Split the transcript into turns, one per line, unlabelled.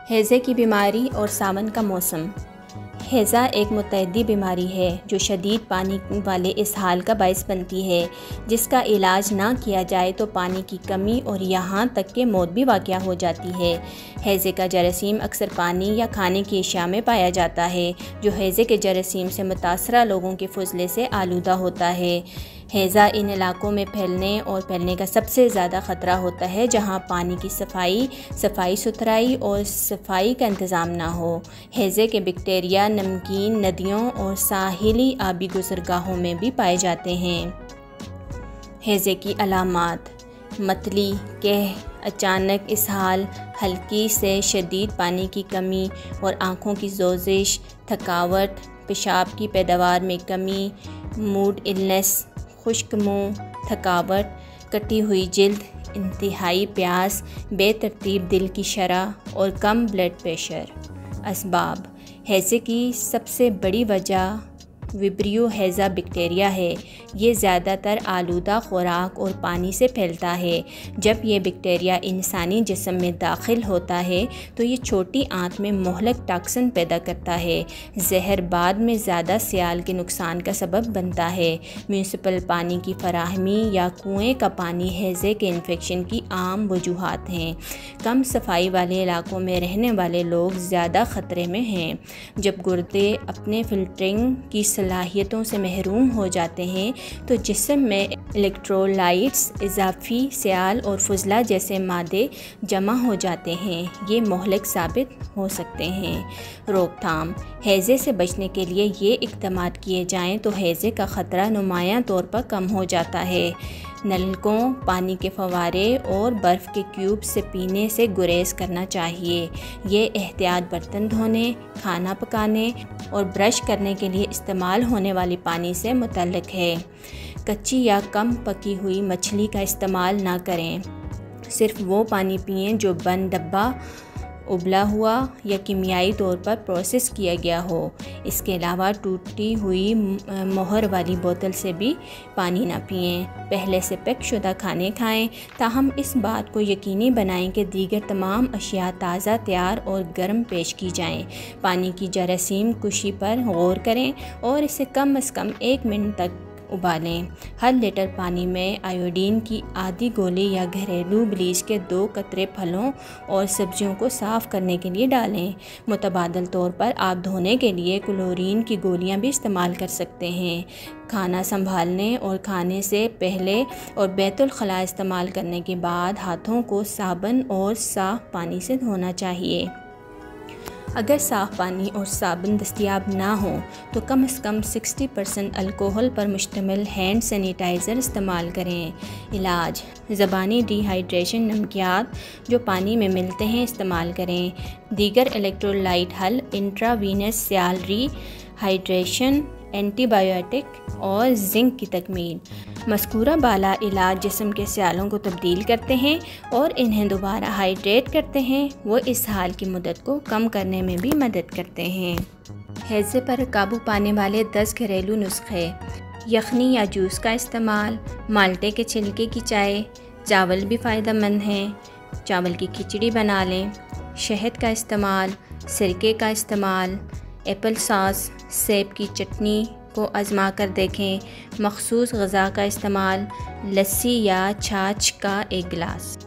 हैज़े की बीमारी और सावन का मौसम। हैज़ा एक मुतअद्दी बीमारी है जो शदीद पानी वाले इसहाल का बायस बनती है, जिसका इलाज ना किया जाए तो पानी की कमी और यहाँ तक कि मौत भी वाक़या हो जाती है। हैज़े का जरासीम अक्सर पानी या खाने की अशिया में पाया जाता है, जो हैज़े के जरासीम से मुतासरा लोगों के फुज़ले से आलूदा होता है। हैज़ा इन इलाकों में फैलने का सबसे ज़्यादा ख़तरा होता है जहाँ पानी की सफाई सुथराई और सफाई का इंतज़ाम ना हो। हैज़े के बैक्टीरिया नमकीन नदियों और साहिली आबी गुज़रगाहों में भी पाए जाते हैं। हैज़े की अलामात: मतली, कह, अचानक इसहाल, हल्की से शदीद पानी की कमी और आँखों की सोजिश, थकावट, पेशाब की पैदावार में कमी, मूड इलनेस, खुश्क मुँह, थकावट, कटी हुई जिल्द, इंतहाई प्यास, बेतरतीब दिल की शरह और कम ब्लड प्रेशर। असबाब: हैज़े की सबसे बड़ी वजह विब्रियो हैज़ा बैक्टीरिया है। ये ज़्यादातर आलूदा खुराक और पानी से फैलता है। जब ये बैक्टीरिया इंसानी जिस्म में दाखिल होता है तो ये छोटी आंत में मुहलक टॉक्सिन पैदा करता है। जहर बाद में ज़्यादा सियाल के नुकसान का सबब बनता है। म्यूनिसिपल पानी की फराहमी या कुएँ का पानी हैज़े के इन्फेक्शन की आम वजूहात हैं। कम सफाई वाले इलाकों में रहने वाले लोग ज़्यादा ख़तरे में हैं। जब गुर्दे अपने फिल्टरिंग की सलाहियतों से महरूम हो जाते हैं तो जिस्म में इलेक्ट्रोलाइट्स, इजाफी सियाल और फुजला जैसे मादे जमा हो जाते हैं। ये मुहलिक साबित हो सकते हैं। रोकथाम: हैज़े से बचने के लिए ये इक़दामात किए जाएं तो हैज़े का ख़तरा नुमायां तौर पर कम हो जाता है। नलकों, पानी के फव्वारे और बर्फ़ के क्यूब से पीने से गुरेज करना चाहिए। ये एहतियात बर्तन धोने, खाना पकाने और ब्रश करने के लिए इस्तेमाल होने वाली पानी से मुतल्लिक़ है। कच्ची या कम पकी हुई मछली का इस्तेमाल ना करें। सिर्फ़ वो पानी पिएं जो बंद डब्बा, उबला हुआ या कीमियाई तौर पर प्रोसेस किया गया हो। इसके अलावा टूटी हुई मोहर वाली बोतल से भी पानी ना पिएं। पहले से पैक शुदा खाने खाएं, ताहम इस बात को यकीनी बनाएं कि दीगर तमाम अशिया ताज़ा, तैयार और गर्म पेश की जाएं। पानी की जरासीम कुशी पर गौर करें और इसे कम से कम 1 मिनट तक उबालें। हर लीटर पानी में आयोडीन की आधी गोली या घरेलू ब्लीच के 2 कतरे फलों और सब्जियों को साफ़ करने के लिए डालें। मुतबादल तौर पर आप धोने के लिए क्लोरीन की गोलियां भी इस्तेमाल कर सकते हैं। खाना संभालने और खाने से पहले और बैतुल खला इस्तेमाल करने के बाद हाथों को साबुन और साफ़ पानी से धोना चाहिए। अगर साफ़ पानी और साबुन दस्तयाब ना हो तो कम से कम 60% अल्कोहल पर मुश्तमिल हैंड सैनिटाइज़र इस्तेमाल करें। इलाज: ज़बानी डिहाइड्रेशन नमकियात जो पानी में मिलते हैं इस्तेमाल करें। दीगर इलेक्ट्रोलाइट हल, इंट्रावीनस सियाल हाइड्रेशन, एंटीबायोटिक और जिंक की तकमील। मज़कूरा बाला इलाज जिस्म के सियालों को तब्दील करते हैं और इन्हें दोबारा हाइड्रेट करते हैं। वो इस हाल की मुद्दत को कम करने में भी मदद करते हैं। हैज़े पर काबू पाने वाले 10 घरेलू नुस्खे: यखनी या जूस का इस्तेमाल, माल्टे के छिलके की चाय, चावल भी फ़ायदेमंद हैं, चावल की खिचड़ी बना लें, शहद का इस्तेमाल, सिरके का इस्तेमाल, एप्पल सॉस, सेब की चटनी को आज़मा कर देखें, मखसूस ग़ज़ा का इस्तेमाल, लस्सी या छाछ का 1 गिलास।